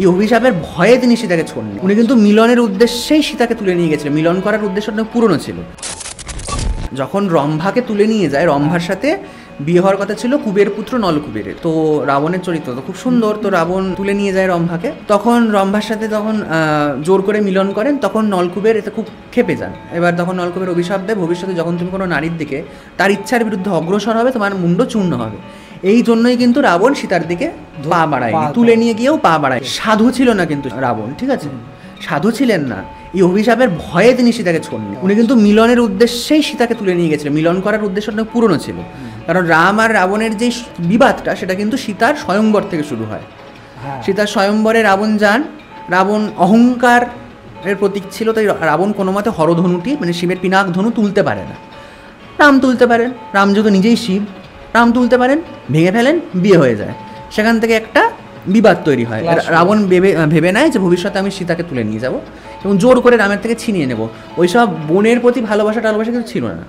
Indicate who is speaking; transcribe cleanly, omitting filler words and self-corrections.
Speaker 1: এই অভিশাপের ভয়ে তিনি সীতাকে ছোড়েননি। উনি কিন্তু মিলনের উদ্দেশ্যেই সীতাকে তুলে নিয়ে গেছিলেন। মিলন করার উদ্দেশ্য অনেক পুরনো ছিল। যখন রম্ভাকে তুলে নিয়ে যায়, রম্ভার সাথে বিয়ে হওয়ার কথা ছিল কুবের পুত্র নলকুবেরের। তো রাবণের চরিত্র তো খুব সুন্দর। তো রাবণ তুলে নিয়ে যায় রম্ভাকে, তখন রম্ভার সাথে তখন জোর করে মিলন করেন। তখন নলকুবের এতে খুব ক্ষেপে যান। এবার তখন নলকুবের অভিশাপ দেয়, ভবিষ্যতে যখন তুমি কোনো নারীর দিকে তার ইচ্ছার বিরুদ্ধে অগ্রসর হবে, তোমার মুন্ড চূর্ণ হবে। এই জন্যই কিন্তু রাবণ সীতার দিকে পা বাড়ায়, তুলে নিয়ে গিয়েও পা বাড়ায়। সাধু ছিল না কিন্তু রাবণ, ঠিক আছে, সাধু ছিলেন না। এই অভিশাপের ভয়ে তিনি সীতাকে ছোড়েননি। উনি কিন্তু মিলনের উদ্দেশ্যেই সীতাকে তুলে নিয়ে গেছিলেন। মিলন করার উদ্দেশ্য অনেক পুরনো ছিল। কারণ রাম আর রাবণের যে বিবাদটা, সেটা কিন্তু সীতার স্বয়ংবর থেকে শুরু হয়। সীতার স্বয়ংবরে রাবণ যান। রাবণ অহংকার এর প্রতীক ছিল, তাই রাবণ কোনো মতে হরধনুটি মানে শিবের পিনাক ধনু তুলতে পারে না। রাম তুলতে পারেন, রাম যেহেতু নিজেই শিব, রাম তুলতে পারেন, ভেঙে ফেলেন, বিয়ে হয়ে যায়। সেখান থেকে একটা বিবাদ তৈরি হয়। রাবণ ভেবে নেয় যে ভবিষ্যতে আমি সীতাকে তুলে নিয়ে যাব এবং জোর করে রামের থেকে ছিনিয়ে নেব। ওইসব বোনের প্রতি ভালোবাসা টালোবাসা কিছু ছিল না।